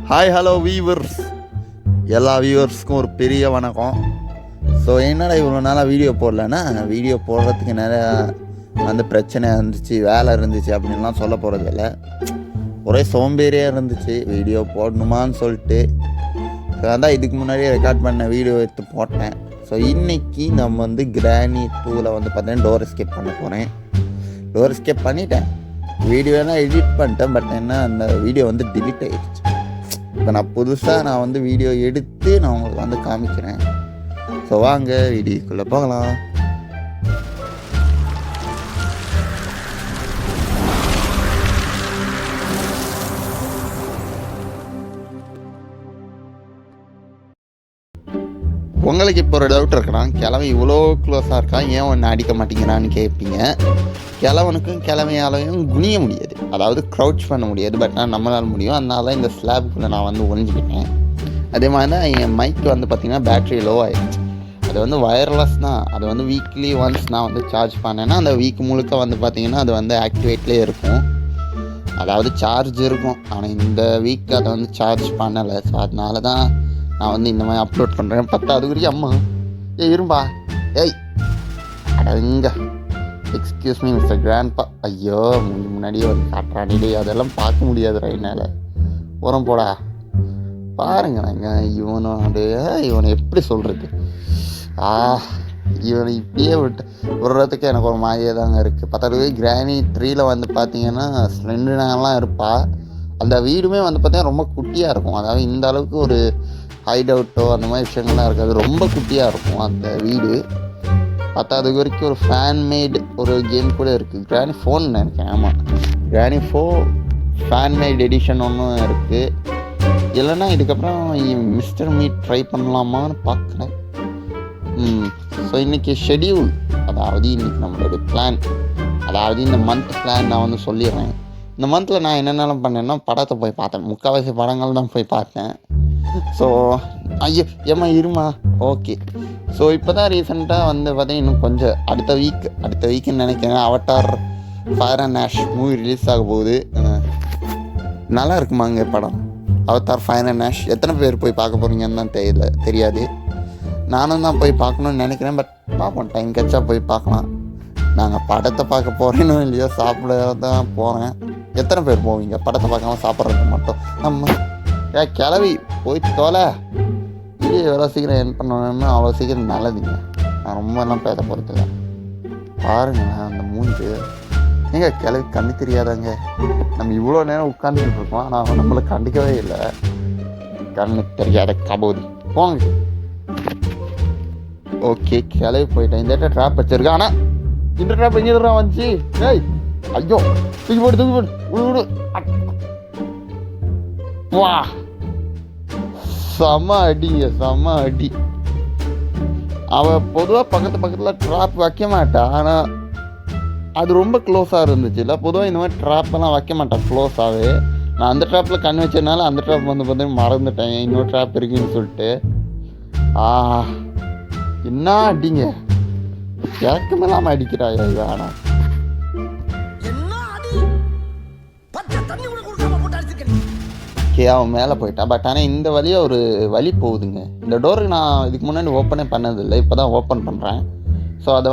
Hi hello viewers, எல்லா வியூவர்ஸ்க்கும் ஒரு பெரிய வணக்கம். ஸோ என்னடா இவ்வளோ நாளாக வீடியோ போடலன்னா, வீடியோ போடுறதுக்கு நிறையா பிரச்சனை இருந்துச்சு, வேலை இருந்துச்சு அப்படின்லாம் சொல்ல போகிறது இல்லை. ஒரே சோம்பேறியாக இருந்துச்சு வீடியோ போடணுமான்னு சொல்லிட்டு. ஸோ அதான் இதுக்கு முன்னாடியே ரெக்கார்ட் பண்ண வீடியோ எடுத்து போட்டேன். ஸோ இன்றைக்கி நம்ம கிரானி 2ல் பார்த்தீங்கன்னா டோர் எஸ்கேப் பண்ண போகிறேன். டோர் எஸ்கேப் பண்ணிட்டேன், வீடியோலாம் எடிட் பண்ணிட்டேன். பட் என்ன, அந்த வீடியோ டிலீட் ஆகிடுச்சு. இப்போ நான் புதுசாக வீடியோ எடுத்து நான் உங்களுக்கு காமிக்கிறேன். ஸோ வாங்க வீடியோக்குள்ளே போகலாம். உங்களுக்கு இப்போ ஒரு டவுட் இருக்கலாம், கிழமை இவ்வளோ க்ளோஸாக இருக்கான், ஏன் ஒன்று அடிக்க மாட்டேங்கிறான்னு கேட்பீங்க. கிழவனுக்கும் கிழமையாலையும் குனிய முடியாது, அதாவது க்ரௌச் பண்ண முடியாது. பட் நான் நம்மளால் முடியும். அதனால தான் இந்த ஸ்லாப்புக்குள்ளே நான் ஒழிஞ்சிக்கிட்டேன். அதே மாதிரி தான் என் மைக் பார்த்திங்கன்னா பேட்ரி லோ ஆகிடுச்சு. அது வயர்லெஸ் தான். அது வீக்லி ஒன்ஸ் நான் சார்ஜ் பண்ணேன்னா அந்த வீக் முழுக்க பார்த்திங்கன்னா அது ஆக்டிவேட்லேயே இருக்கும், அதாவது சார்ஜ் இருக்கும். ஆனால் இந்த வீக் அதை சார்ஜ் பண்ணலை. ஸோ அதனால தான் நான் இந்த மாதிரி அப்லோட் பண்ணுறேன். அது குறி அம்மா இரும்பா அடங்க எக்ஸ்கியூஸ் மீ மிஸ்டர் கிராண்ட்பா. ஐயோ முன்னாடியே காட்டுறானே, அதெல்லாம் பார்க்க முடியாது என்னால். உரம் போடா பாருங்க. இவனை எப்படி சொல்கிறது, இவனை இப்படியே விட்டு விடுறதுக்கு எனக்கு ஒரு மாதிரியே தாங்க இருக்குது. 10 கிரானி 3ல் பார்த்தீங்கன்னா ஸ்லெண்டனாலாம் இருப்பா. அந்த வீடுமே பார்த்தீங்கன்னா ரொம்ப குட்டியாக இருக்கும். அதாவது இந்த அளவுக்கு ஒரு ஹைட் அவுட்டோ அந்த மாதிரி விஷயங்கள்லாம் இருக்காது, ரொம்ப குட்டியாக இருக்கும் அந்த வீடு. அது வரைக்கும் ஒரு ஃபேன் மேட் ஒரு கேம் கூட இருக்குது, கிரானி 4 நினைக்கிறேன். ஆமாம், கிரானி 4 ஃபேன் மேட் எடிஷன் ஒன்றும் இருக்குது. இல்லைன்னா இதுக்கப்புறம் மிஸ்டர் மீட் ட்ரை பண்ணலாமான்னு பார்க்குறேன். ஸோ இன்றைக்கி ஷெடியூல், அதாவது இன்றைக்கி நம்மளுடைய பிளான், அதாவது இந்த மந்த் பிளான் நான் சொல்லிடுறேன். இந்த மந்தில் நான் என்னென்னலாம் பண்ணேன்னா, படத்தை போய் பார்த்தேன். முக்கால்வாசி படங்கள் தான் போய் பார்த்தேன். ஸோ ஐயோ ஏம்மா இருமா ஓகே. ஸோ இப்போ தான் ரீசெண்டாக பார்த்தீங்கன்னா இன்னும் கொஞ்சம் அடுத்த வீக்குன்னு நினைக்கிறேன், Avatar fire and ash movie release ஆக போகுது. நல்லா இருக்குமாங்க படம் அவதார் ஃபயர் அண்ட் ஆஷ். எத்தனை பேர் போய் பார்க்க போகிறீங்கன்னு தான் தெரியாது. நானும் தான் போய் பார்க்கணுன்னு நினைக்கிறேன். பட் பார்ப்போம், டைம் கிடச்சா போய் பார்க்கலாம். நாங்கள் படத்தை பார்க்க போகிறேன்னு இல்லையோ, சாப்பிட தான் போகிறேன். எத்தனை பேர் போவீங்க படத்தை பார்க்காம சாப்பிட்றது மட்டும்? நம்ம கிளவி போய் தோலை இது எவ்வளோ சீக்கிரம் என் பண்ணணும்னு அவ்வளோ சீக்கிரம் நல்லதுங்க. நான் ரொம்ப எல்லாம் பேச போகிறதில்ல. பாருங்களேன் அந்த மூஞ்சி, ஏங்க கிளவி கண்ணு தெரியாதாங்க? நம்ம இவ்வளோ நேரம் உட்காந்துக்கிட்டு இருக்கோம், ஆனால் அவன் நம்மளை கண்டிக்கவே இல்லை. கண்ணு தெரியாத கபோதி போங்க. ஓகே கிளவி போயிட்டேன். இந்த ட்ராப் வச்சிருக்கேன். ஆனால் இந்த ட்ராப் எங்கே தான் வந்துச்சு? ஏய் ஐயோ தூக்கி போடு விடு. வா செம்ம அடி. அவள் பொதுவாக பக்கத்தில் ட்ராப் வைக்க மாட்டாள், ஆனால் அது ரொம்ப க்ளோஸாக இருந்துச்சு இல்லை. பொதுவாக இந்த மாதிரி ட்ராப்பெல்லாம் வைக்க மாட்டாள் க்ளோஸாகவே. நான் அந்த ட்ராப்பில் கண் வச்சதுனால அந்த ட்ராப் பார்த்தீங்கன்னா மறந்துட்டேன் இன்னொரு ட்ராப் இருக்குன்னு சொல்லிட்டு. என்ன அடிங்க, கேட்கமெல்லாம் அடிக்கிறாயா இவ? ஆனால் அவன் மேலே போயிட்டான். பட் ஆனால் இந்த வழியாக ஒரு வழி போகுதுங்க. இந்த டோருக்கு நான் இதுக்கு முன்னாடி ஓப்பனே பண்ணதில்லை, இப்போ தான் ஓப்பன் பண்ணுறேன். ஸோ அதை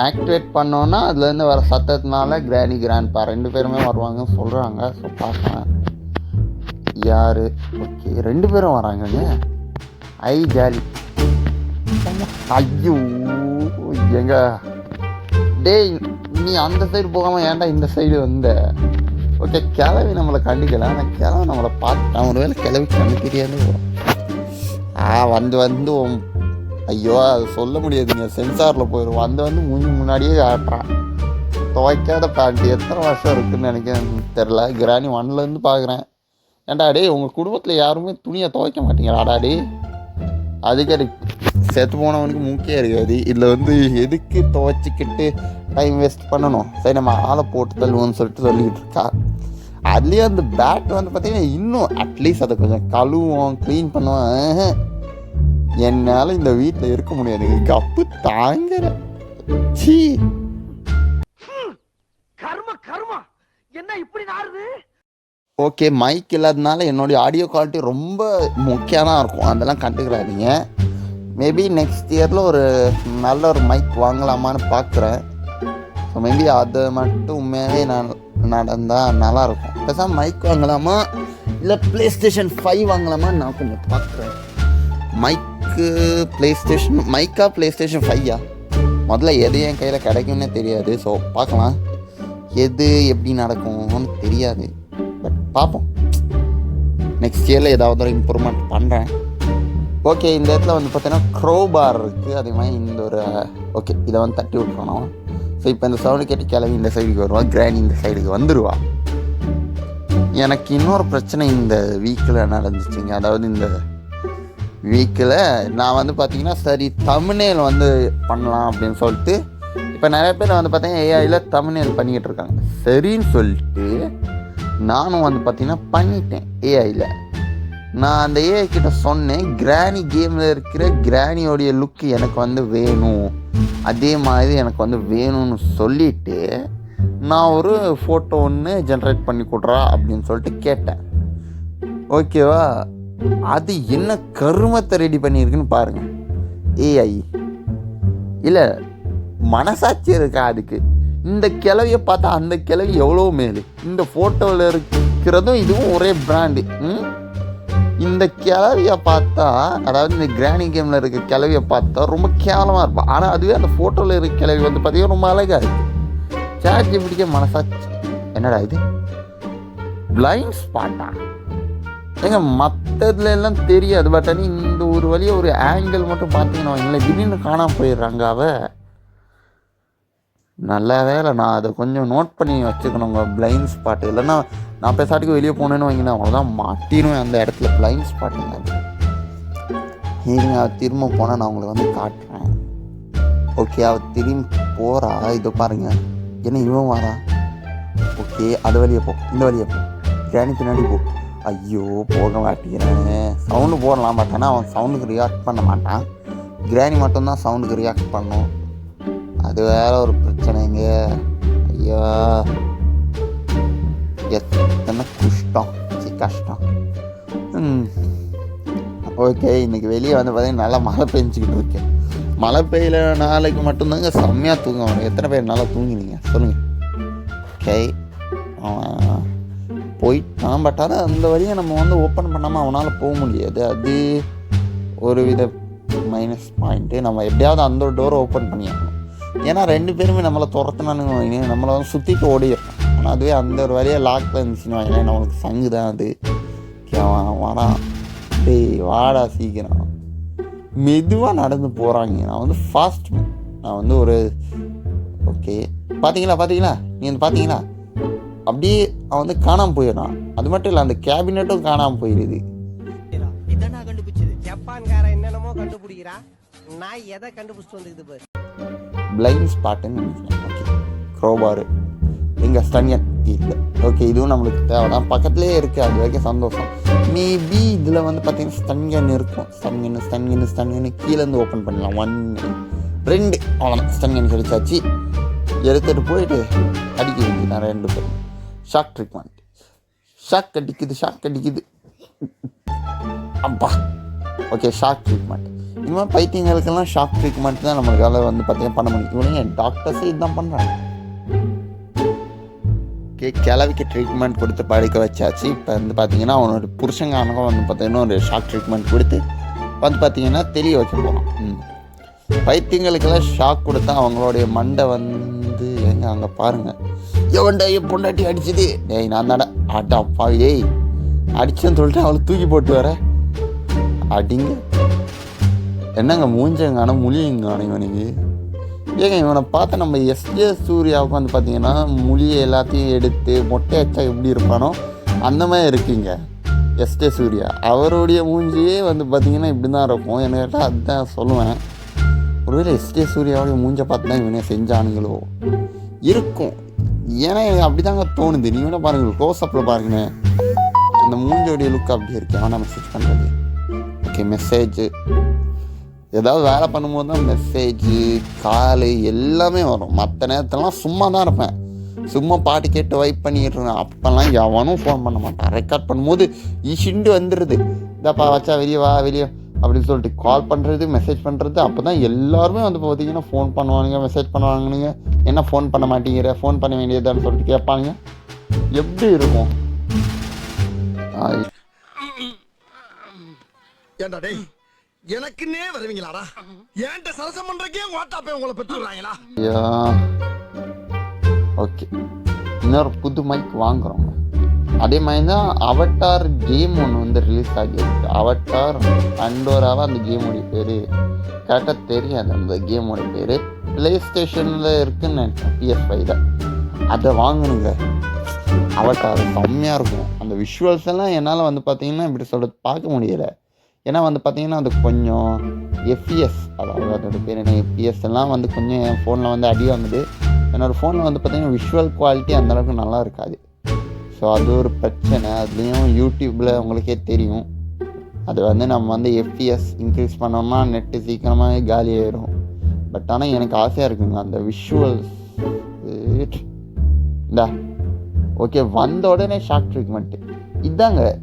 ஆக்டிவேட் பண்ணோன்னா அதுலேருந்து வர சத்தத்தினால கிரானி கிராண்ட்பா 2 பேருமே வருவாங்கன்னு சொல்கிறாங்க. ஸோ பார்க்கலாம் யார். ஓகே 2 பேரும் வராங்கங்க. ஜாலி. ஐயோ எங்க டேய், நீ அந்த சைடு போகாமல் ஏன்டா இந்த சைடு வந்த? ஓகே கிளவி நம்மளை கண்டிக்கலாம், ஆனால் கிளவி நம்மளை பார்த்துட்டான். ஒரு வேளை கிளவி கண்ணு தெரியாது ஐயோ அது சொல்ல முடியாதுங்க, சென்சாரில் போயிடும். முன்னாடியே காட்டுறான். துவைக்காத பேண்ட் எத்தனை வருஷம் இருக்குதுன்னு நினைக்கிறேன்னு தெரில. கிரானி 1லேருந்து பார்க்குறேன். ஏன்டா டே உங்கள் குடும்பத்தில் யாருமே துணியை துவைக்க மாட்டீங்களாடா டே? அதுக்கு செத்து போனவனுக்கு மூக்கே இருக்காது. இதில் எதுக்கு துவைச்சிக்கிட்டு டைம் வேஸ்ட் பண்ணணும்? சரி நம்ம ஆளை போட்டு தள்ளுவோன்னு சொல்லிக்கிட்டு இருக்கா. அதுலேயே அந்த பேட் பார்த்தீங்கன்னா இன்னும் அட்லீஸ்ட் அதை கொஞ்சம் கழுவோம், க்ளீன் பண்ணுவோம். என்னால் இந்த வீட்டில் இருக்க முடியாது, கப்பு தாங்கிற. சீ கர்மா என்ன இப்படி நாருது? ஓகே, மைக் இல்லாதனால என்னுடைய ஆடியோ குவாலிட்டி ரொம்ப முக்கியம் தான் இருக்கும், அதெல்லாம் கண்டுக்கிறாதீங்க. மேபி நெக்ஸ்ட் இயரில் ஒரு நல்ல ஒரு மைக் வாங்கலாமான்னு பார்க்குறேன். ஸோ மேபி அது மட்டும் உண்மையாகவே நடந்தால் நல்லாயிருக்கும். பேசாமல் மைக் வாங்கலாமா இல்லை ப்ளே ஸ்டேஷன் 5 வாங்கலாமான்னு நான் கொஞ்சம் பார்க்குறேன். மைக்கு ப்ளே ஸ்டேஷன் 5 முதல்ல எது என் கையில் கிடைக்கும்னே தெரியாது. ஸோ பார்க்கலாம், எது எப்படி நடக்கும்னு தெரியாது. பட் பார்ப்போம், நெக்ஸ்ட் இயரில் ஏதாவது ஒரு இம்ப்ரூவ்மெண்ட் பண்ணுறேன். ஓகே, இந்த இடத்துல வந்து பார்த்தீங்கன்னா க்ரோபார் இருக்குது. அதே மாதிரி இந்த ஒரு ஓகே இதை வந்து தட்டி விட்டுறணும். ஸோ இப்போ இந்த சவுண்டு கேட்டு கிளவி இந்த சைடுக்கு வருவா, கிராணி இந்த சைடுக்கு வந்துடுவா. எனக்கு இன்னொரு பிரச்சனை இந்த வீக்கில் நடந்துச்சுங்க. அதாவது இந்த வீக்கில் நான் வந்து பார்த்திங்கன்னா சரி தம்ப்நெயில் வந்து பண்ணலாம் அப்படின்னு சொல்லிட்டு, இப்போ நிறைய பேர் வந்து பார்த்தீங்கன்னா ஏஐயில் தம்ப்நெயில் பண்ணிக்கிட்டு இருக்காங்க. சரின்னு சொல்லிட்டு நானும் வந்து பார்த்திங்கன்னா பண்ணிட்டேன் ஏஐயில். நான் அந்த ஏஐ கிட்ட சொன்னேன், கிராணி கேமில் இருக்கிற கிராணியோடைய லுக்கு எனக்கு வந்து வேணும், அதே மாதிரி எனக்கு வந்து வேணும்னு சொல்லிவிட்டு நான் ஒரு ஃபோட்டோ ஒன்று ஜென்ரேட் பண்ணி கொடுறா அப்படின்னு சொல்லிட்டு கேட்டேன். ஓகேவா, அது என்ன கருமத்தை ரெடி பண்ணியிருக்குன்னு பாருங்கள். ஏஐ இல்லை மனசாட்சி இருக்கா அதுக்கு? இந்த கிளவியை பார்த்தா அந்த கிளவி எவ்வளோ மேலு. இந்த ஃபோட்டோவில் இருக்கிறதும் இதுவும் ஒரே பிராண்டு. இந்த கிளவியை பார்த்தா, அதாவது இந்த கிராணி கேமில் இருக்க கிளவியை பார்த்தா ரொம்ப கேவலமாக இருப்பான். ஆனால் அதுவே அந்த ஃபோட்டோவில் இருக்க கிளவி வந்து பார்த்தீங்கன்னா ரொம்ப அழகாக இருக்குது. ChatGPT மனசாட்சி என்னடா இது பிளைண்ட் ஸ்பாட்டா? ஏங்க மற்றதுல எல்லாம் தெரியாது, பட் ஆனால் இந்த ஒரு வழியை ஒரு ஆங்கிள் மட்டும் பார்த்தீங்கன்னா இல்லை திடீர்னு காணாமல் போயிடுறாங்க. நல்ல வேலை நான் அதை கொஞ்சம் நோட் பண்ணி வச்சுக்கணுங்க, பிளைண்ட் ஸ்பாட்டு. இல்லைன்னா நான் பேசாட்டுக்கு வெளியே போனேன்னு வைங்கன்னா அவ்வளோதான் மாட்டிடுவேன் அந்த இடத்துல. பிளைண்ட் ஸ்பாட்டுங்க அது. இருங்க, திரும்ப போனால் நான் உங்களுக்கு வந்து காட்டுறேன். ஓகே, அவள் திரும்பி போகிறா. இதை பாருங்கள், என்ன இவன் வரா? ஓகே, அது வழியே போ, இந்த வழியே போ, கிராணி பின்னாடி போ. ஐயோ போக மாட்டேங்கிறேன். சவுண்டு போடலாம், பட் ஆனால் அவன் சவுண்டுக்கு ரியாக்ட் பண்ண மாட்டான். கிராணி மட்டும்தான் சவுண்டுக்கு ரியாக்ட் பண்ணும். அது வேற ஒரு பிரச்சனைங்க. ஐயா எத்தனை கஷ்டம். ஓகே, இன்றைக்கி வெளியே வந்து பார்த்தீங்கன்னா நல்லா மழை பெஞ்சிக்கிட்டு இருக்கேன். மழை பெய்யல நாளைக்கு மட்டும்தாங்க செம்மையாக தூங்குவாங்க. எத்தனை பேர் நல்லா தூங்கினீங்க சொல்லுங்கள்? ஓகே, போயிட்டான். பட் ஆனால் அந்த வழியை நம்ம வந்து ஓப்பன் பண்ணாமல் அவனால் போக முடியாது. அது ஒரு வித மைனஸ் பாயிண்ட்டு. நம்ம எப்படியாவது அந்த ஒரு டோரை ஓப்பன் பண்ணிடணும். ஏன்னா 2 பேருமே நம்மளை துரத்துனானுங்க வைங்க, நம்மளை வந்து சுற்றிட்டு ஓடிடணும். ஆனால் அதுவே அந்த ஒரு வழியாக லாக்கில் இருந்துச்சுன்னு வைங்க, நம்மளுக்கு சங்கு தான் அது. வாடா டேய் வாடா சீக்கிரம். மெதுவாக நடந்து போகிறாங்க. நான் வந்து ஃபாஸ்ட், நான் வந்து ஒரு ஓகே பார்த்தீங்களா நீ வந்து பார்த்தீங்களா அப்படியே அவன் வந்து காணாமல் போயிடுறான். அது மட்டும் இல்லை, அந்த கேபினெட்டும் காணாமல் போயிடுது. பிளைண்ட் ஸ்பாட்டுன்னு நினைக்கிறேன். ஓகே, க்ரோபாரு எங்கள் ஸ்டன்கன் இல்லை. ஓகே, இதுவும் நம்மளுக்கு தேவை தான், பக்கத்துலேயே இருக்குது, அது வரைக்கும் சந்தோஷம். மேபி இதில் வந்து பார்த்தீங்கன்னா ஸ்டன்கன் இருக்கும். ஸ்டன்கன்னு கீழேருந்து ஓப்பன் பண்ணலாம். 1 2 அவ்வளோதான். ஸ்டன்கன் கிடைச்சாச்சு. எடுத்துகிட்டு போயிட்டு அடிக்க வேண்டியதான் 2 பேரும். Shock treatment. ஷாக் அடிக்குது அப்பா. Okay, shock treatment. இனிமேல் பைத்தியங்களுக்கெல்லாம் ஷாக் ட்ரீட்மெண்ட் தான் நம்மளுக்காக வந்து பார்த்தீங்கன்னா பண்ண முடியும். இவனுங்க டாக்டர்ஸே இதுதான் பண்ணுறாங்க. ஓகே, கிளவிக்கு ட்ரீட்மெண்ட் கொடுத்து படிக்க வச்சாச்சு. இப்போ வந்து பார்த்தீங்கன்னா அவனோட புருஷங்கானகம் வந்து பார்த்தீங்கன்னா ஒரு ஷாக் ட்ரீட்மெண்ட் கொடுத்து வந்து பார்த்தீங்கன்னா தெளிய வைக்க போகிறோம். பைத்தியங்களுக்கெல்லாம் ஷாக் கொடுத்தா அவங்களுடைய மண்டை வந்து எங்க அங்கே பாருங்கள், எவன்டா பொண்டாட்டி அடிச்சுது, டேய் நான் தானே அட்டா அப்பாவி, டேய் அடிச்சேன்னு சொல்லிட்டு அவளை தூக்கி போட்டு வர அடிங்க. என்னங்க மூஞ்சங்கான முழியங்கான இவனுக்கு. ஏங்க இவனை பார்த்து நம்ம எஸ்ஜே சூர்யாவுக்கு வந்து பார்த்தீங்கன்னா மொழியை எல்லாத்தையும் எடுத்து மொட்டை அச்சா எப்படி இருப்பானோ அந்த மாதிரி இருக்குங்க எஸ்ஜே சூர்யா. அவருடைய மூஞ்சியே வந்து பார்த்தீங்கன்னா இப்படி தான் இருக்கும். என்ன கேட்டால் அதுதான் சொல்லுவேன். ஒருவேளை எஸ்ஜே சூர்யாவுடைய மூஞ்சை பார்த்து தான் இவனே செஞ்சானுங்களோ இருக்கும். ஏன்னா எனக்கு அப்படி தாங்க தோணுது. நீ வேணால் பாருங்கள், க்ளோஸ்அப்பில் பாருங்கண்ணே, அந்த மூஞ்சோடைய லுக் அப்படி இருக்கு. ஆனால் மெசேஜ் பண்ணுறது ஓகே, மெசேஜ் ஏதாவது வேலை பண்ணும்போது தான் மெசேஜு கால் எல்லாமே வரும். மற்ற நேரத்துலலாம் சும்மா தான் இருப்பேன். சும்மா பாட்டு கேட்டு வைப் பண்ணிட்டு இருந்தேன். அப்போல்லாம் எவனும் ஃபோன் பண்ண மாட்டான். ரெக்கார்ட் பண்ணும்போது ஈஷிண்டு வந்துடுது, இதாப்பா வச்சா வெளியே வா வெளியே அப்படின்னு சொல்லிட்டு கால் பண்ணுறது, மெசேஜ் பண்ணுறது. அப்போ தான் எல்லாருமே வந்து பார்த்தீங்கன்னா ஃபோன் பண்ணுவானுங்க, மெசேஜ் பண்ணுவானுங்க. என்ன ஃபோன் பண்ண மாட்டேங்கிற, ஃபோன் பண்ண வேண்டியதான்னு சொல்லிட்டு கேட்பானுங்க. எப்படி இருக்கும்? ஏண்டா டேய், எனக்குன்னே வருவீங்களாடா? ஏன்ட்ட சரசம் பண்றக்கே வாட்டாப்பே உங்களை பெற்றுறாங்களா? ஓகே, இன்னொரு புது மைக் வாங்குறோம். அதே மாதிரி தான் அவட்டார் கேம் ஒன்று வந்து ரிலீஸ் ஆகியிருக்கு. அவட்டார் பண்டோராவா அந்த கேமோடைய பேர் கரெக்டாக தெரியாது. அந்த கேமோடைய பேர் ப்ளே ஸ்டேஷனில் இருக்குதுன்னு நினைச்சேன், PS5 அதை வாங்கணுங்க. அவட்டார் செம்மையாக இருக்கும். அந்த விஷுவல்ஸ் எல்லாம் என்னால் வந்து பார்த்திங்கன்னா இப்படி சொல்கிறது பார்க்க முடியலை. ஏன்னா வந்து பார்த்திங்கன்னா அது கொஞ்சம் FPS, அதாவது அதோட பேர் என்ன, FPS எல்லாம் வந்து கொஞ்சம் என் ஃபோனில் வந்து அடி வாங்குது. என்னோடய ஃபோனில் வந்து பார்த்திங்கன்னா விஷுவல் குவாலிட்டி அந்தளவுக்கு நல்லா இருக்காது. ஸோ அது ஒரு பிரச்சனை. அதுலேயும் யூடியூப்பில் உங்களுக்கே தெரியும், அது வந்து நம்ம வந்து FPS இன்க்ரீஸ் பண்ணோம்னா நெட்டு சீக்கிரமாக காலி ஆயிடும். பட் ஆனால் எனக்கு ஆசையாக இருக்குங்க அந்த விஷுவல்ஸ். இந்தா ஓகே, வந்த உடனே ஷாக் ட்ரீட்மெண்ட்டு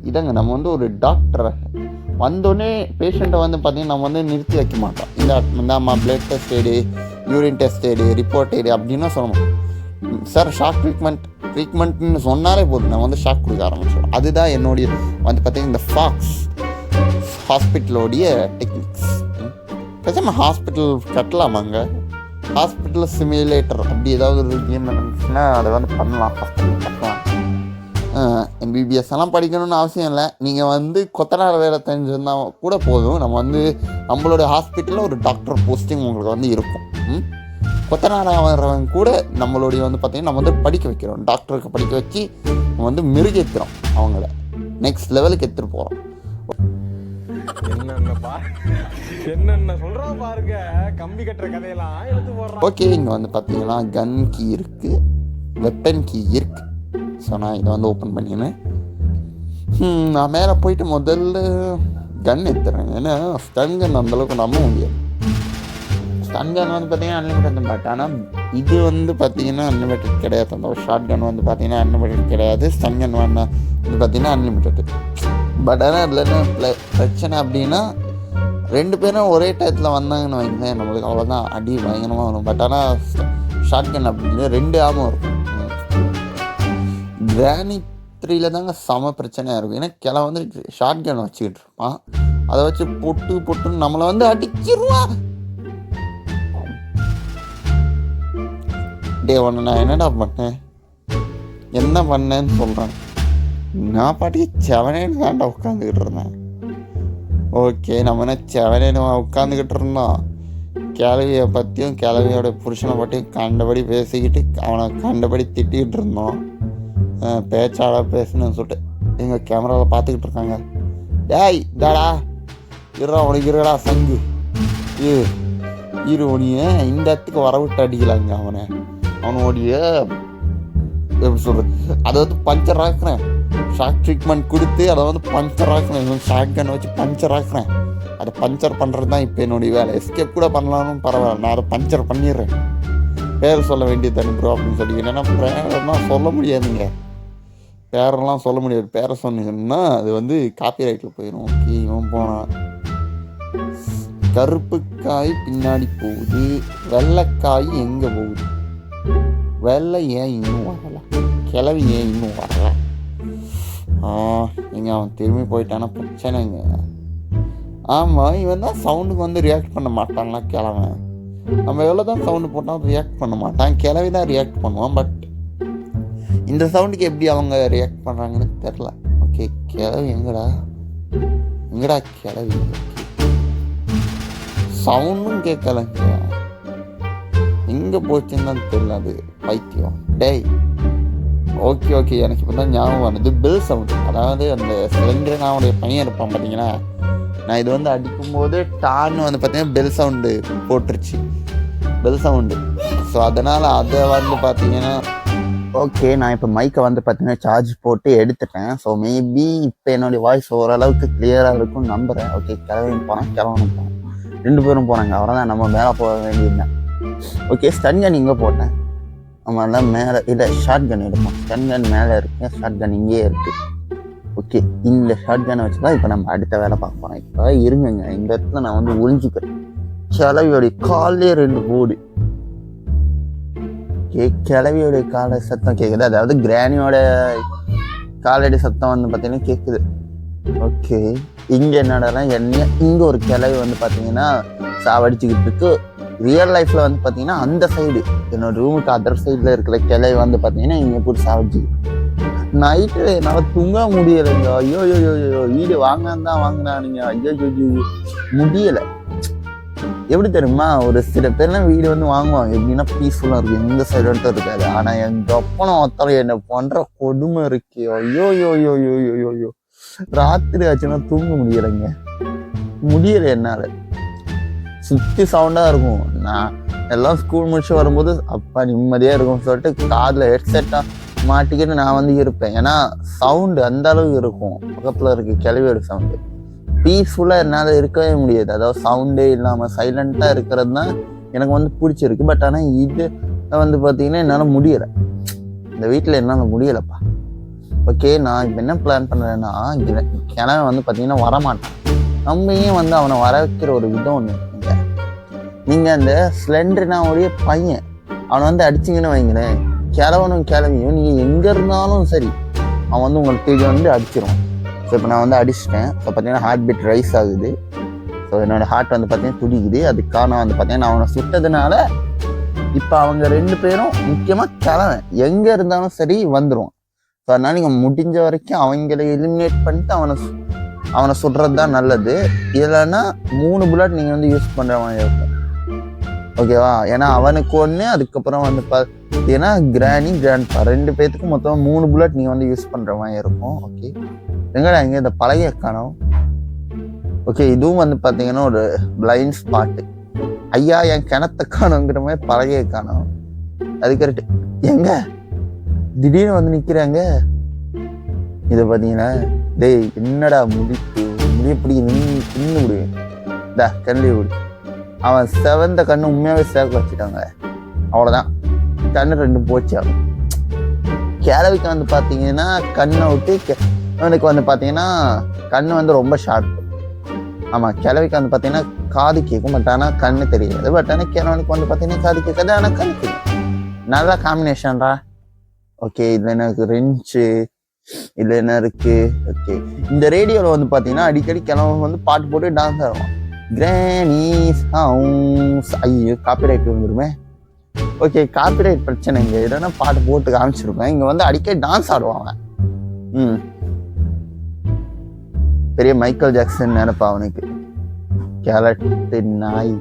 இதாங்க நம்ம வந்து ஒரு டாக்டரை வந்தோடனே பேஷண்ட்டை வந்து பார்த்திங்கன்னா நம்ம வந்து நிறுத்தி வைக்க மாட்டோம். இந்தாம்மா பிளட் டெஸ்ட் எடு, யூரின் டெஸ்ட் எடு, ரிப்போர்ட் எடு அப்படின்னு சொல்லணும். சார் ஷாக் ட்ரீட்மெண்ட்னு சொன்னாலே போதும், நான் வந்து ஷாக் கொடுக்க ஆரம்பிச்சோம். அதுதான் என்னுடைய வந்து பார்த்திங்கன்னா இந்த ஃபாக்ஸ் ஹாஸ்பிட்டலோடைய டெக்னிக்ஸ். பேசாமல் ஹாஸ்பிட்டல் கட்டலாமாங்க, ஹாஸ்பிட்டல் சிமுலேட்டர் அப்படி ஏதாவது ஒரு கேம் இருந்துச்சுன்னா அதை வந்து பண்ணலாம், ஹாஸ்பிட்டல் கட்டலாம். MBBS எல்லாம் படிக்கணும்னு அவசியம் இல்லை. நீங்கள் வந்து கொத்தனார் வேலை தெரிஞ்சிருந்தால் கூட போதும். நம்ம வந்து நம்மளோட ஹாஸ்பிட்டலில் ஒரு டாக்டர் போஸ்டிங் உங்களுக்கு வந்து இருக்கும். கொத்தனாராக வர்றவங்க கூட நம்மளுடைய வந்து பார்த்திங்கன்னா நம்ம வந்து படிக்க வைக்கிறோம், டாக்டருக்கு படிக்க வச்சு நம்ம வந்து மெருகேற்றுறோம், அவங்கள நெக்ஸ்ட் லெவலுக்கு எடுத்துகிட்டு போகிறோம். ஓகே, இங்கே வந்து பார்த்தீங்கன்னா கன் கீ இருக்குது, வெப்பன் கீ இருக்குது. ஸோ நான் இதை வந்து ஓப்பன் பண்ணினேன். நான் மேலே போயிட்டு முதல்ல கன் எடுத்துறேன். ஏன்னா ஸ்டன் கன் அந்தளவுக்கு நம்ப முடியாது. ஸ்டன் கன் வந்து பார்த்திங்கன்னா அன்லிமிட்டட், பட் ஆனால் இது வந்து பார்த்திங்கன்னா அன்லிமிட்டட் கிடையாது. அந்த ஷார்ட் கன் வந்து பார்த்திங்கன்னா அன்லிமிட்டட் கிடையாது. ஸ்டன் கன் வந்து பார்த்திங்கன்னா அன்லிமிட்டட். பட் ஆனால் அதில் என்ன பிரச்சனை அப்படின்னா, ரெண்டு பேரும் ஒரே டயத்தில் வந்தாங்கன்னு வைங்களேன், நம்மளுக்கு அவ்வளோதான் அடி பயங்கரமாக வரும். பட் ஆனால் ஷார்ட் கன் அப்படின்னு 2 ஆமும் இருக்கும். கிரானி 3 தாங்க செம பிரச்சனையாக இருக்கும். ஏன்னா கிளை வந்து ஷார்ட் கன் வச்சுக்கிட்டு இருப்பான், அதை வச்சு பொட்டுன்னு நம்மளை வந்து அடிச்சிருவான். டே ஒன்று நான் என்னடா பண்ணேன், என்ன பண்ணேன்னு சொல்கிறேன். நான் பாட்டுக்கு செவனேன்னு தாண்டா உட்காந்துக்கிட்டு இருந்தேன். ஓகே, நம்ம என்ன செவனேன்னு உட்காந்துக்கிட்டு இருந்தோம். கிழவியை பற்றியும் கிழவியோட புருஷனை பற்றியும் கண்டபடி பேசிக்கிட்டு அவனை கண்டபடி திட்டிகிட்டு இருந்தோம். பேச்சாளா பேசணும்னு சொல்லிட்டு எங்கள் கேமராவில் பார்த்துக்கிட்டு இருக்காங்க. டேய் தாடா இருடா, உனக்கு இருடா சங்கு இரு உனிய இந்த இடத்துக்கு வரவிட்டு அடிக்கலாங்க அவனோடைய எப்படி சொல்கிறது, அதை வந்து பஞ்சர் ஆக்குறேன். ஷாக் ட்ரீட்மெண்ட் கொடுத்து அதை வந்து பஞ்சர் ஆக்குறேன். ஷாக் கன் வச்சு பஞ்சர் ஆக்குறேன். அதை பஞ்சர் பண்ணுறது தான் இப்போ என்னுடைய வேலை. எஸ்கேப் கூட பண்ணலாம்னு பரவாயில்ல, நான் அதை பஞ்சர் பண்ணிடுறேன். பேர் சொல்ல வேண்டியது தானே ப்ரோ அப்படின்னு சொல்லி. ஏன்னா பேரெல்லாம் சொல்ல முடியாதுங்க, பேரெல்லாம் சொல்ல முடியாது. பேரை சொன்னீங்கன்னா அது வந்து காப்பி ரைட்டில் போயிடும். ஓகே, இவன் போனான். கருப்பு காய் பின்னாடி போகுது, வெள்ளைக்காய் எங்கே போகுது? வெள்ளை ஏன் இன்னும் வரல, கிளவி ஏன் இன்னும் வரல? எங்க அவன் திரும்பி போயிட்டானா பிரச்சனைங்க. ஆமாம், இவன் தான் சவுண்டுக்கு வந்து ரியாக்ட் பண்ண மாட்டான்ல கிழமை. நம்ம எவ்வளோ தான் சவுண்டு போட்டாலும் ரியாக்ட் பண்ண மாட்டான். கிளவி தான் ரியாக்ட் பண்ணுவான். பட் இந்த சவுண்டுக்கு எப்படி அவங்க ரியாக்ட் பண்ணுறாங்கன்னு தெரில. ஓகே, கிளவி எங்கடா கிளவி? சவுண்டும் கேட்கலங்க, எங்கே போச்சுன்னு தான் தெரியல. அது பைத்தியம். டேய் ஓகே, எனக்கு இப்போ தான் ஞாபகம் வருது. பெல் சவுண்டு, அதாவது அந்த சிலிண்டரனாவுடைய பையன் இருப்பான் பார்த்தீங்கன்னா, நான் இது வந்து அடிக்கும்போது டான்னு வந்து பார்த்தீங்கன்னா பெல் சவுண்டு போட்டுருச்சு, பெல் சவுண்டு. ஸோ அதனால் அதை வந்து பார்த்தீங்கன்னா ஓகே, நான் இப்போ மைக்கை வந்து பார்த்தீங்கன்னா சார்ஜ் போட்டு எடுத்துட்டேன். ஸோ மேபி இப்போ என்னுடைய வாய்ஸ் ஓரளவுக்கு கிளியராக இருக்கும்னு நம்புகிறேன். ஓகே, கிளம்பணும் போனேன், 2 பேரும் போனாங்க. அவ்வளோதான், நம்ம மேலே போக வேண்டியதுதான். ஓகே, ஸ்டன் கன் இங்கே போட்டேன். ஆமாம் மேலே இல்லை ஷார்ட் கன் எடுப்போம். ஸ்டன் கன் மேலே இருக்கு, ஷார்ட் கன் இங்கேயே இருக்குது. ஓகே, இந்த ஷார்ட் கன்னை வச்சு தான் இப்போ நம்ம அடுத்த வேலை பார்ப்போம். இப்போ இருங்க, இந்த இடத்துல நான் வந்து ஒழிஞ்சிக்கிறேன். கிளவியோடைய காலே 2 போடு. கிளவியோடைய காலை சத்தம் கேட்குது, அதாவது கிராணியோட காலடி சத்தம் வந்து பார்த்தீங்கன்னா கேட்குது. ஓகே, இங்கே என்னடா இங்கே ஒரு கிளவி வந்து பார்த்தீங்கன்னா சாவடிச்சுக்கிட்டு இருக்கு. ரியல் லைஃப்பில் வந்து பார்த்தீங்கன்னா அந்த சைடு என்னோட ரூமுக்கு அதர் சைடில் இருக்கிற கிளவி வந்து பார்த்தீங்கன்னா இங்கே போட்டு சாவடிச்சுக்கிட்டு. நைட்டு என்னால் தூங்க முடியலைங்க. ஐயோ வீடு வாங்கினான் தான் வாங்கினானுங்க. ஐயோ முடியலை. எப்படி தெரியுமா, ஒரு சில பேர்லாம் வீடு வந்து வாங்குவாங்க எப்படின்னா பீஸ்ஃபுல்லாக இருக்கும், இந்த சைடு வந்துட்டு இருக்காது. ஆனால் எங்கள் அப்பனும் ஒருத்தரம் என்ன பண்ணுற கொடுமை இருக்கு. ஐயோ ராத்திரி ஆச்சுன்னா தூங்க முடியலைங்க, முடியலை என்னால். சுற்றி சவுண்டாக இருக்கும். நான் எல்லாம் ஸ்கூல் முடிச்சு வரும்போது அப்பா நிம்மதியாக இருக்கும்னு சொல்லிட்டு காதில் ஹெட்செட்டாக மாட்டிக்கிட்டு நான் வந்து இருப்பேன். ஏன்னா சவுண்டு அந்த அளவுக்கு இருக்கும். பக்கத்தில் இருக்க கிளவியோட சவுண்டு பீஸ்ஃபுல்லாக என்னால் இருக்கவே முடியாது. அதாவது சவுண்டே இல்லாமல் சைலண்ட்டாக இருக்கிறது தான் எனக்கு வந்து பிடிச்சிருக்கு. பட் ஆனால் இது வந்து பார்த்தீங்கன்னா என்னால் முடியலை, இந்த வீட்டில் என்னால் முடியலைப்பா. ஓகே, நான் இப்போ என்ன பிளான் பண்ணுறேன்னா, கிழமை வந்து பார்த்தீங்கன்னா வரமாட்டான். நம்ம ஏன் வந்து அவனை வர வைக்கிற ஒரு விதம் ஒன்று இருக்குங்க. நீங்கள் அந்த ஸ்லெண்டர்னாவுடைய பையன் அவனை வந்து அடிச்சிங்கன்னு வைங்களேன், கிழவனும் கிளவியும் நீங்கள் எங்கே இருந்தாலும் சரி அவன் வந்து உங்களை தேடி வந்து அடிச்சிருவான். ஸோ இப்போ நான் வந்து அடிச்சிட்டேன். ஸோ பார்த்தீங்கன்னா ஹார்ட் பீட் ரைஸ் ஆகுது. ஸோ என்னோடய ஹார்ட் வந்து பார்த்தீங்கன்னா துடிக்குது. அதுக்கான வந்து பார்த்தீங்கன்னா அவனை சுட்டதுனால இப்போ அவங்க 2 பேரும் முக்கியமாக கிழவன் எங்கே இருந்தாலும் சரி வந்துடுவான். ஸோ அதனால் நீங்கள் முடிஞ்ச வரைக்கும் அவங்களை எலிமினேட் பண்ணிட்டு அவனை சுடுறது தான் நல்லது. இல்லைன்னா 3 புல்லட் நீங்கள் வந்து யூஸ் பண்ணுற மாதிரி இருக்கும். ஓகேவா, ஏன்னா அவனுக்கு ஒன்று, அதுக்கப்புறம் வந்து ஏன்னா கிராணி கிராண்ட்பா 2 பேர்த்துக்கு மொத்தம் 3 புல்லட் நீங்கள் வந்து யூஸ் பண்ணுற மாதிரி இருக்கும். ஓகே, எங்கடா இங்கே இந்த பழைய காணோம். ஓகே, இதுவும் வந்து பார்த்தீங்கன்னா ஒரு பிளைண்ட் ஸ்பாட்டு. ஐயா என் கிணத்த காணுங்கிற மாதிரி பழைய காணோம். அது கரெக்டு. எங்க திடீர்னு வந்து நிற்கிறாங்க. இதை பார்த்தீங்கன்னா டேய் என்னடா முடியப்படி நின்று முடியும் கண்ணி விடு. அவன் செவந்த கண்ணு உண்மையாகவே சேர்க்க வச்சுட்டாங்க. அவ்வளோதான், கண்ணு 2 போச்சு. அவன் கிழவிக்கு வந்து பார்த்தீங்கன்னா கண்ணை விட்டு அவனுக்கு வந்து பார்த்தீங்கன்னா கண்ணு வந்து ரொம்ப ஷார்ப்பு. ஆமாம், கிழவிக்கு வந்து பார்த்தீங்கன்னா காது கேட்கும், பட் ஆனால் கண்ணு தெரியாது. பட் ஆனால் கிழவனுக்கு வந்து பார்த்தீங்கன்னா காது கேட்காது, ஆனால் கண்ணு தெரியும். நல்ல காம்பினேஷன்டா. ஓகே, இதில் எனக்கு ரெஞ்சு, இதில் என்ன இருக்குது. ஓகே, இந்த ரேடியோவில் வந்து பார்த்தீங்கன்னா அடிக்கடி கிழவன் வந்து பாட்டு போட்டு டான்ஸ் ஆடுவான். Granny house. ஐயோ காப்பிரைட் வந்துருமே. ஓகே, காப்பிரைட் பிரச்சனை இங்கே இல்லைன்னா பாட்டு போட்டு காமிச்சிருப்பேன். இங்கே வந்து அடிக்கடி டான்ஸ் ஆடுவாங்க. பெரிய மைக்கேல் ஜாக்சன் நினைப்பா அவனுக்கு. கேலட்டு நாய்.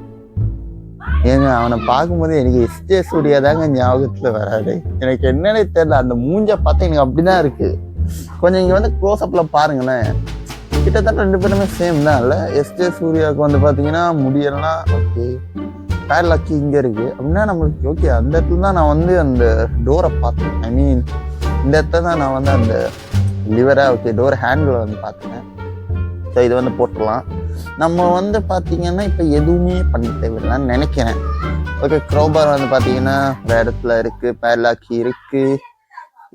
ஏங்க அவனை பார்க்கும்போது எனக்கு எஸ்ஜே சூர்யா தாங்க ஞாபகத்தில் வராது. எனக்கு என்னன்னே தெரியல, அந்த மூஞ்சை பார்த்தா எனக்கு அப்படிதான் இருக்கு. கொஞ்சம் இங்கே வந்து க்ளோஸ்அப்பில் பாருங்களேன், கிட்டத்தட்ட 2 பேருமே சேம் தான். இல்லை, எஸ்ஜே சூர்யாவுக்கு வந்து பார்த்தீங்கன்னா முடியலாம். ஓகே, பேர் லக்கி இங்கே இருக்குது அப்படின்னா நம்மளுக்கு ஓகே. அந்த இடத்துல தான் நான் வந்து அந்த டோரை பார்த்தேன். ஐ மீன் இந்த இடத்துல தான் நான் வந்து அந்த லிவரை டோர் ஹேண்டில் வந்து பார்த்தேன். ஸோ இது வந்து போட்டுடலாம். நம்ம வந்து பார்த்தீங்கன்னா இப்போ எதுவுமே பண்ண தேவையில்லைன்னு நினைக்கிறேன். ஓகே, க்ரோபார் வந்து பார்த்தீங்கன்னா ஒரு இடத்துல இருக்குது, பேர்லாக்கி இருக்குது,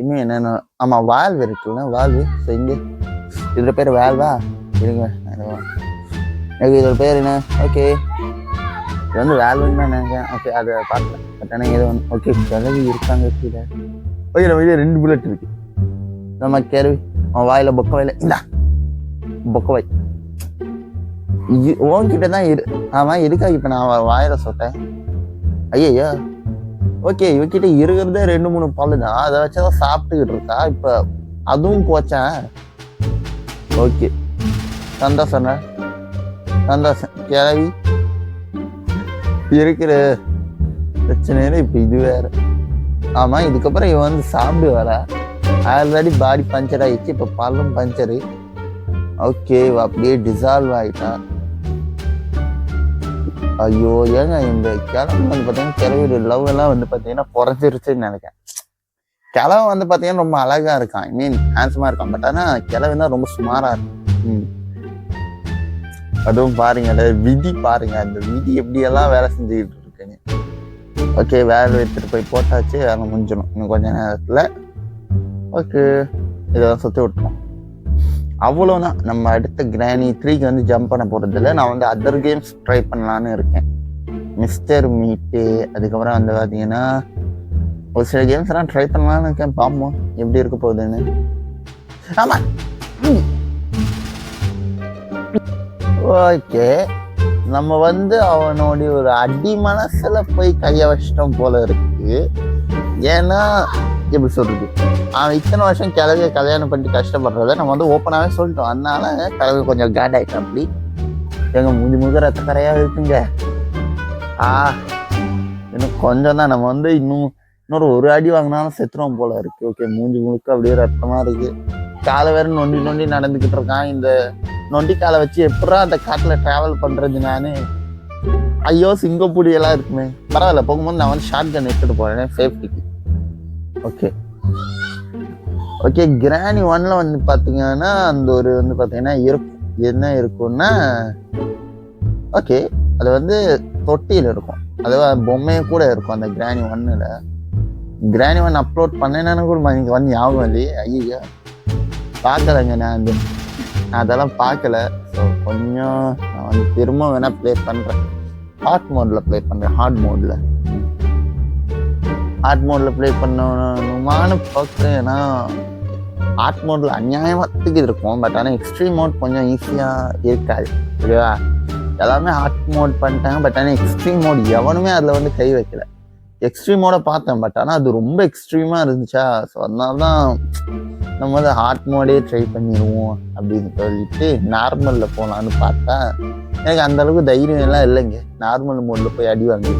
இன்னும் என்னென்ன, ஆமாம் வால்வு இருக்குல்ல, வால்வு. ஸோ இங்கே இதோட பேர் வேல்வா இருங்க, இதோட பேர் என்ன? ஓகே, இது வந்து வேல்வுன்னு தான் நினைக்கிறேன். ஓகே, அதை பார்க்கலாம். பட் ஆனால் ஏதோ ஒன்று. ஓகே, கிழவி இருக்காங்க கீழே. ஓகே, நம்ம வீட்டில் 2 புல்லட் இருக்குது. நம்ம கிழவி அவன் வாயில் பொக்க வாயில் இந்தா பொக்கவை உன்கிட்ட தான் ஆமாம் எதுக்காக இப்போ நான் வாயில சொட்டேன்? ஐயா ஓகே, இவக்கிட்ட இருக்கிறதே 2-3 பல்லு தான், அதை வச்சுதான் சாப்பிட்டுக்கிட்டு இருக்கா. இப்போ அதுவும் போச்சேன். ஓகே, சந்தோஷம் சந்தோஷம். கிளவி இருக்கிற பிரச்சனையில இப்போ இது வேற. ஆமாம், இதுக்கப்புறம் இவன் வந்து சாப்பிடு வர. ஆல்ரெடி பாடி பஞ்சர் ஆகிடுச்சு, இப்போ பல்லும் பஞ்சரு. ஓகே, அப்படியே டிசால்வ் ஆகிட்டா. ஐயோ ஏங்க இந்த கிழமை வந்து பார்த்தீங்கன்னா கிழவியோட லவ் எல்லாம் வந்து பார்த்தீங்கன்னா குறைஞ்சிருச்சுன்னு நினைக்கிறேன். கிழவை வந்து பார்த்தீங்கன்னா ரொம்ப அழகா இருக்கான், ஐ மீன் ஹேண்ட்ஸமாக இருக்கான். பட் ஆனால் கிழவி தான் ரொம்ப சுமாராக இருக்கும். அதுவும் பாருங்க, விதி பாருங்க, அந்த விதி எப்படியெல்லாம் வேலை செஞ்சுக்கிட்டு இருக்குன்னு. ஓகே, வேலை எடுத்துகிட்டு போய் போட்டாச்சு, வேலை முடிஞ்சிடும் இன்னும் கொஞ்சம் நேரத்தில். ஓகே, இதெல்லாம் சுற்றி விட்டோம், அவ்வளோதான். நம்ம அடுத்த கிராணி 3க்கு வந்து ஜம்ப் பண்ண போகிறதில்ல. நான் வந்து அதர் கேம்ஸ் ட்ரை பண்ணலான்னு இருக்கேன். மிஸ்டர் மீட்டு, அதுக்கப்புறம் வந்து பார்த்தீங்கன்னா ஒரு சில கேம்ஸ்லாம் ட்ரை பண்ணலான்னு இருக்கேன். பார்ப்போம் எப்படி இருக்க போகுதுன்னு. ஆமாம், ஓகே. நம்ம வந்து அவனுடைய ஒரு அடி மனசில் போய் கையை வச்சிட்டோம் போல இருக்கு. ஏன்னா எப்படி சொல்கிறது, அவன் இத்தனை வருஷம் கிளவியை கல்யாணம் பண்ணிட்டு கஷ்டப்படுறத நம்ம வந்து ஓப்பனாகவே சொல்லிட்டோம். அதனால கிளவி கொஞ்சம் கேட் ஆகிட்டோம். அப்படி எங்கள் முக ரத்த கரையாக இருக்குங்க. இன்னும் கொஞ்சம் தான், நம்ம வந்து இன்னொரு ஒரு அடி வாங்கினாலும் செத்துருவோம் போல இருக்கு. ஓகே, மூஞ்சி முழுக்க அப்படியே ரத்தமாக இருக்கு. காலை வேறு நொண்டி நடந்துக்கிட்டு இருக்கான். இந்த நொண்டி காலை வச்சு எப்படா அந்த காட்டில் ட்ராவல் பண்ணுறது நான்? ஐயோ, சிங்கப்பூடி எல்லாம் இருக்குமே. பரவாயில்ல, போகும்போது நான் வந்து ஷார்ட் கன் எடுத்துகிட்டு போகிறேன் சேஃப்டிக்கு. ஓகே, கிராணி 1ல வந்து பார்த்தீங்கன்னா அந்த ஒரு வந்து பார்த்தீங்கன்னா என்ன இருக்கும்னா, ஓகே, அது வந்து தொட்டியில் இருக்கும், அது பொம்மையே கூட இருக்கும் அந்த கிராணி 1ல். கிராணி 1 அப்லோட் பண்ணேன்னு கூட எனக்கு வந்து ஞாபகம் இல்லையே. ஐயோ, பார்க்கலைங்க, நான் அதெல்லாம் பார்க்கல. ஸோ கொஞ்சம் நான் வந்து திரும்ப வேணால் ப்ளே பண்ணுறேன். ஹார்ட் மோடில் ப்ளே பண்ணுறேன். ஹார்ட் மோடில் ப்ளே பண்ணணுமான்னு பார்க்குறேன். ஏன்னா ஹார்ட் மோடில் அநியாயத்துக்கு இருக்கும். பட் ஆனால் எக்ஸ்ட்ரீம் மோட் கொஞ்சம் ஈஸியாக இருக்காது, ஓகேவா? எல்லாமே ஹார்ட் மோட் பண்ணிட்டாங்க. பட் ஆனால் எக்ஸ்ட்ரீம் மோட் எவனுமே அதில் வந்து கை வைக்கல. எக்ஸ்ட்ரீம் மோட பார்த்தேன், பட் ஆனால் அது ரொம்ப எக்ஸ்ட்ரீமாக இருந்துச்சா. ஸோ அதனால தான் நம்ம வந்து ஹார்ட் மோடே ட்ரை பண்ணிடுவோம் அப்படின்னு சொல்லிட்டு நார்மலில் போகலான்னு பார்த்தா எனக்கு அந்தளவுக்கு தைரியம் எல்லாம் இல்லைங்க. நார்மல் மோடில் போய் அடி வாங்க,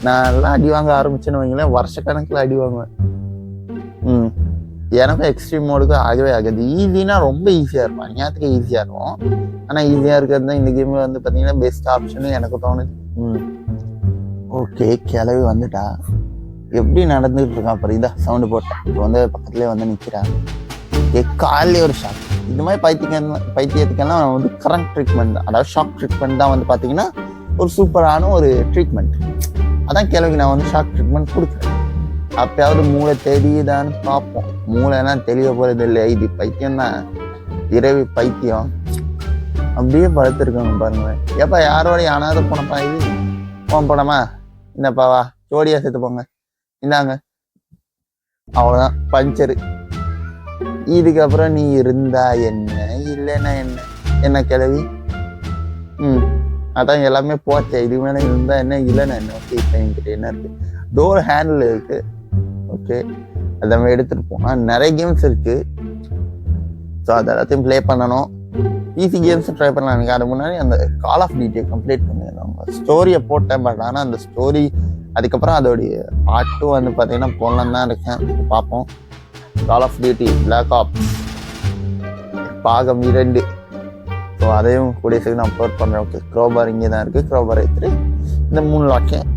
நான் எல்லாம் அடி வாங்க ஆரம்பிச்சேன்னு வைங்களேன், வருஷக்கணக்கில் அடி வாங்குவேன். எனக்கும் எக்ஸ்ட்ரீம் மோடுக்கு ஆகவே ஆகாது. ஈஸினா ரொம்ப ஈஸியாக இருக்கும், அந்நேரத்துக்கு ஈஸியாக இருக்கும். ஆனால் ஈஸியாக இருக்கிறது தான் இந்த கேமில் வந்து பார்த்தீங்கன்னா பெஸ்ட் ஆப்ஷன்னு எனக்கு தோணுது. ஓகே, கிளவி வந்துட்டா. எப்படி நடந்துகிட்டு இருக்கான் அப்புறம் இதான் சவுண்டு போட்டேன். இப்போ வந்து பக்கத்துலேயே வந்து நிற்கிறான். காலையிலே ஒரு ஷாக். இந்த மாதிரி பைத்தியத்துக்கெல்லாம் வந்து கரண்ட் ட்ரீட்மெண்ட் தான், அதாவது ஷாக் ட்ரீட்மெண்ட் தான் வந்து பார்த்தீங்கன்னா ஒரு சூப்பரான ஒரு ட்ரீட்மெண்ட். அதான் கிளவிக்கு நான் வந்து ஷாக் ட்ரீட்மெண்ட் கொடுக்குறேன். அப்பயாவது மூளை தெரியுதான்னு பார்ப்போம். மூளைலாம் தெளிய போகிறது இல்லை, இது பைத்தியம் தான், இரவி பைத்தியம். அப்படியே படுத்துருக்காங்க பாருங்களேன். ஏப்பா யாரோட யானாவது போனப்பா, இது போனமா என்னப்பாவா, ஜோடியா சேர்த்து போங்க, இந்தாங்க, அவ்வளோதான், பஞ்சரு. இதுக்கப்புறம் நீ இருந்தா என்ன, இல்லைன்னா என்ன கிளவி? அதான் எல்லாமே போச்சே. இதுக்கு மேலே இருந்தா என்ன, இல்லைன்னா என்ன? ஓகே, இப்போ என்கிட்ட என்ன இருக்கு? டோர் ஹேண்டில் இருக்கு. ஓகே, அதை நம்ம எடுத்துகிட்டு போனால் நிறைய கேம்ஸ் இருக்கு. ஸோ அது எல்லாத்தையும் ப்ளே பண்ணணும். ஈஸி கேம்ஸ் ட்ரை பண்ணலாம். எனக்கு அது முன்னாடி அந்த கால் ஆஃப் டியூட்டி கம்ப்ளீட் பண்ணிடுறாங்க. ஸ்டோரியை போட்டேன், பட் ஆனால் அந்த ஸ்டோரி அதுக்கப்புறம் அதோடைய பாட்டும் வந்து பார்த்தீங்கன்னா போடலாம் தான் இருக்கேன். பார்ப்போம். கால் ஆஃப் டியூட்டி பிளாக் ஆப்ஸ் பாகம் 2. ஸோ அதையும் கூடிய சீக்கிரம் அப்லோட் பண்ணுறேன். ஓகே, க்ரோபார் இங்கே தான் இருக்குது. க்ரோபார் எடுத்துட்டு இந்த 3 லாக்கேன்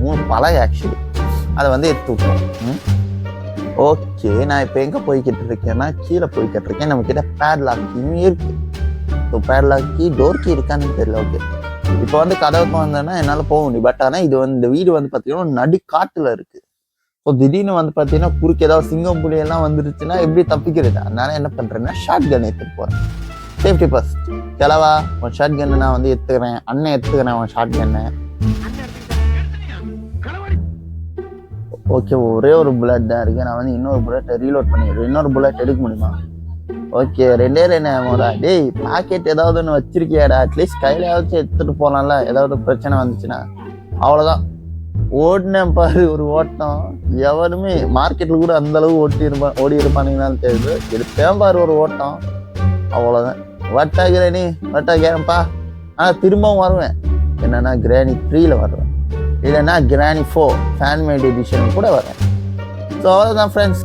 3 பழைய ஆக்சுவலி அதை வந்து எடுத்து விட்டோம். ஓகே, நான் இப்போ எங்கே போய்கிட்டு இருக்கேன்னா கீழே போய்கிட்டு இருக்கேன். நம்மக்கிட்ட பேட்லாக் இன்னும் இருக்குது. So padlock key, door key இருக்கான்னு தெரியல. ஓகே, இப்போ வந்து கதவு வந்தேன்னா என்னால் போக முடியும். பட் ஆனால் இது வந்து இந்த வீடு வந்து பார்த்தீங்கன்னா நடு காட்டில் இருக்குது. ஸோ திடீர்னு வந்து பார்த்தீங்கன்னா குறுக்கு ஏதாவது சிங்கம் புலியெல்லாம் வந்துருச்சுன்னா எப்படி தப்பிக்கிறது? அதனால என்ன பண்ணுறேன்னா ஷார்ட் கன் எடுத்துகிட்டு போகிறேன். Safety first. கிளவா, உன் ஷார்ட் கன்னு நான் வந்து எடுத்துக்கிறேன். அண்ணன் எடுத்துக்கிறேன் உன் ஷார்ட் கன்னு. ஓகே, ஒரே ஒரு புல்லட் தான் இருக்குது. நான் வந்து இன்னொரு புல்லட்டை ரீலோட் பண்ணிடுறேன். இன்னொரு புல்லட் எடுக்க முடியுமா? ஓகே, 2 மோதா. டேய், பாக்கெட் ஏதாவது ஒன்று வச்சிருக்கியாடா? அட்லீஸ்ட் கையிலாவது எடுத்துகிட்டு போகலாம்ல, ஏதாவது பிரச்சனை வந்துச்சுன்னா. அவ்வளோதான், ஓடினேன் பாரு ஒரு ஓட்டம். எவனுமே மார்க்கெட்டில் கூட அந்தளவு ஓடி இருப்பானுங்கன்னு தெரியுது. எடுத்தேன் பாரு ஒரு ஓட்டம், அவ்வளோதான். வட்டாகிறேனே வட்டாகிறேன்ப்பா. ஆனால் திரும்பவும் வருவேன். என்னன்னா கிராணி 3ல வருவேன், இல்லைன்னா கிராணி 4 ஃபேன்மேட் எடிஷன் கூட வரேன். ஸோ அவ்வளோதான் ஃப்ரெண்ட்ஸ்,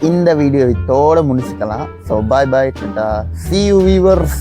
இந்த வீடியோ இதோட முடிச்சுக்கலாம். So bye bye, Tata, see you viewers.